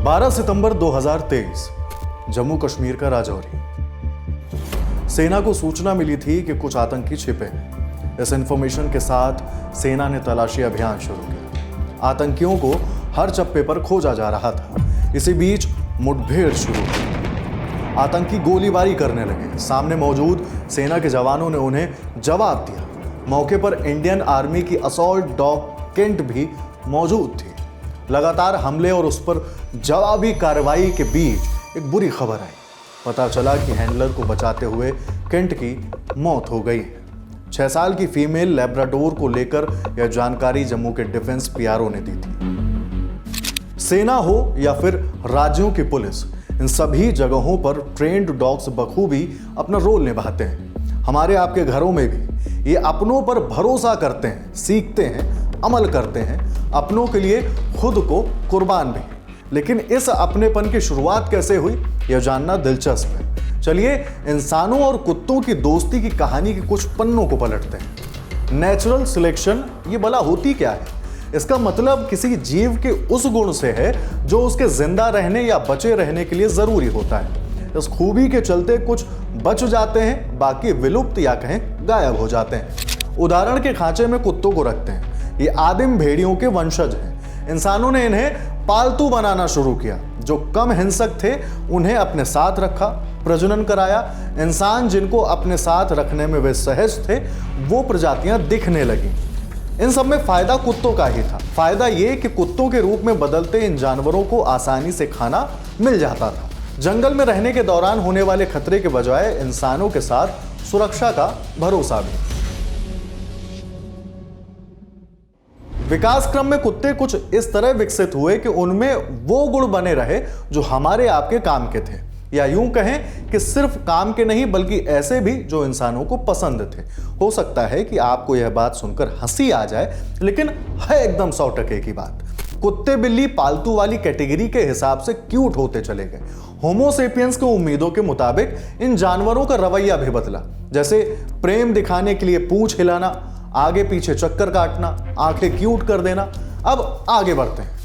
12 सितंबर 2023 जम्मू कश्मीर का राजौरी। सेना को सूचना मिली थी कि कुछ आतंकी छिपे हैं। इस इंफॉर्मेशन के साथ सेना ने तलाशी अभियान शुरू किया। आतंकियों को हर चप्पे पर खोजा जा रहा था। इसी बीच मुठभेड़ शुरू हुई। आतंकी गोलीबारी करने लगे। सामने मौजूद सेना के जवानों ने उन्हें जवाब दिया। मौके पर इंडियन आर्मी की असॉल्ट डॉग केंट भी मौजूद थी। लगातार हमले और उस पर जवाबी कार्रवाई के बीच एक बुरी खबर आई। पता चला कि हैंडलर को बचाते हुए केंट की मौत हो गई। 6 साल की फीमेल लैब्राडोर को लेकर यह जानकारी जम्मू के डिफेंस पीआरओ ने दी थी। सेना हो या फिर राज्यों की पुलिस, इन सभी जगहों पर ट्रेन्ड डॉग्स बखूबी अपना रोल निभाते हैं। हमारे आपके घरों में भी ये अपनों पर भरोसा करते हैं, सीखते हैं, अमल करते हैं, अपनों के लिए खुद को कुर्बान भी। लेकिन इस अपनेपन की शुरुआत कैसे हुई, यह जानना दिलचस्प है। चलिए इंसानों और कुत्तों की दोस्ती की कहानी के कुछ पन्नों को पलटते हैं। नेचुरल सिलेक्शन ये भला होती क्या है? इसका मतलब किसी जीव के उस गुण से है जो उसके जिंदा रहने या बचे रहने के लिए जरूरी होता है। इस खूबी के चलते कुछ बच जाते हैं, बाकी विलुप्त या कहें गायब हो जाते हैं। उदाहरण के खांचे में कुत्तों को रखते हैं। ये आदिम भेड़ियों के वंशज हैं। इंसानों ने इन्हें पालतू बनाना शुरू किया। जो कम हिंसक थे उन्हें अपने साथ रखा, प्रजनन कराया। इंसान जिनको अपने साथ रखने में वे सहज थे, वो प्रजातियां दिखने लगी। इन सब में फायदा कुत्तों का ही था। फायदा ये कि कुत्तों के रूप में बदलते इन जानवरों को आसानी से खाना मिल जाता था। जंगल में रहने के दौरान होने वाले खतरे के बजाय इंसानों के साथ सुरक्षा का भरोसा भी। विकास क्रम में कुत्ते कुछ इस तरह विकसित हुए कि उनमें वो गुण बने रहे जो हमारे आपके काम के थे, या यूं कहें कि सिर्फ काम के नहीं बल्कि ऐसे भी जो इंसानों को पसंद थे। हो सकता है कि आपको यह बात सुनकर हंसी आ जाए, लेकिन है एकदम 100% की बात। कुत्ते बिल्ली पालतू वाली कैटेगरी के हिसाब से क्यूट होते चले गए। होमो सेपियंस के उम्मीदों के मुताबिक इन जानवरों का रवैया भी बदला। जैसे प्रेम दिखाने के लिए पूंछ हिलाना, आगे पीछे चक्कर काटना, आंखें क्यूट कर देना। अब आगे बढ़ते हैं।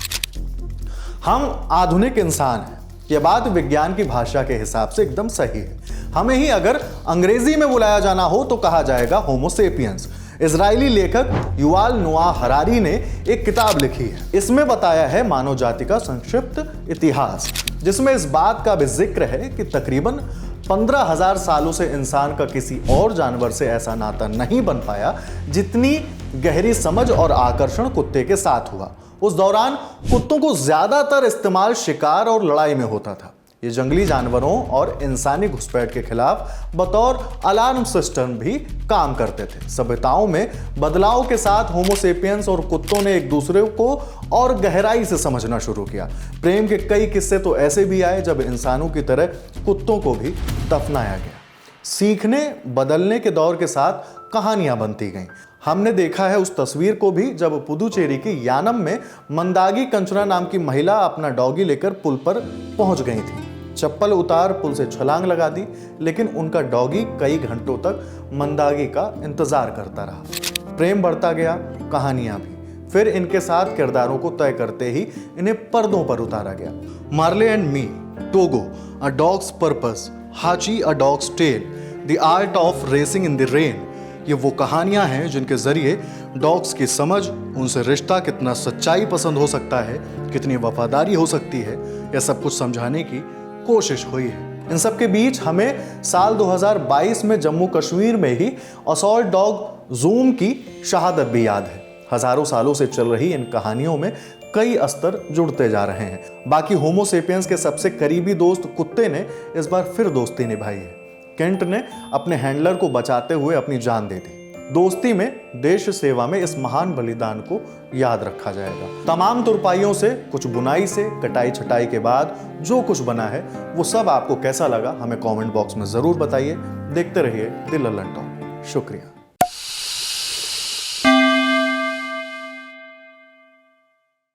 हम आधुनिक इंसान हैं। यह बात विज्ञान की भाषा के हिसाब से एकदम सही है। हमें ही अगर अंग्रेजी में बुलाया जाना हो तो कहा जाएगा होमो सेपियंस। इजरायली लेखक युवाल नोआ हरारी ने एक किताब लिखी है। इसमें बताया है मानव जाति का संक्षिप्त इतिहास, जिसमें इस बात का भी जिक्र है कि तकरीबन 15,000 सालों से इंसान का किसी और जानवर से ऐसा नाता नहीं बन पाया जितनी गहरी समझ और आकर्षण कुत्ते के साथ हुआ। उस दौरान कुत्तों को ज्यादातर इस्तेमाल शिकार और लड़ाई में होता था। ये जंगली जानवरों और इंसानी घुसपैठ के खिलाफ बतौर अलार्म सिस्टम भी काम करते थे। सभ्यताओं में बदलाव के साथ होमो सेपियंस और कुत्तों ने एक दूसरे को और गहराई से समझना शुरू किया। प्रेम के कई किस्से तो ऐसे भी आए जब इंसानों की तरह कुत्तों को भी दफनाया गया। सीखने बदलने के दौर के साथ कहानियां बनती गईं। हमने देखा है उस तस्वीर को भी जब पुदुचेरी के यानम में मंदागी कंचना नाम की महिला अपना डॉगी लेकर पुल पर पहुंच गई थी। चप्पल उतार पुल से छलांग लगा दी, लेकिन उनका डॉगी कई घंटों तक मंदागी का इंतजार करता रहा। प्रेम बढ़ता गया, कहानियां भी। फिर इनके साथ किरदारों को तय करते ही इन्हें पर्दों पर उतारा गया। Marley and me, Togo, a dog's purpose, Hachi a dog's tale, the art of racing in the rain, ये वो कहानियां हैं जिनके जरिए डॉग्स की समझ, उनसे रिश्ता कितना सच्चाई पसंद हो सकता है, कितनी वफादारी हो सकती है, यह सब कुछ समझाने की कोशिश हुई है। इन सब के बीच हमें साल 2022 में जम्मू कश्मीर में ही असॉल्ट डॉग जूम की शहादत भी याद है। हजारों सालों से चल रही इन कहानियों में कई अस्तर जुड़ते जा रहे हैं। बाकी होमो सेपियंस के सबसे करीबी दोस्त कुत्ते ने इस बार फिर दोस्ती निभाई है। केंट ने अपने हैंडलर को बचाते हुए अपनी जान दे दी। दोस्ती में, देश सेवा में इस महान बलिदान को याद रखा जाएगा। तमाम तुरपाइयों से, कुछ बुनाई से, कटाई छटाई के बाद जो कुछ बना है वो सब आपको कैसा लगा हमें कमेंट बॉक्स में जरूर बताइए। देखते रहिए द लल्लन टॉक। शुक्रिया।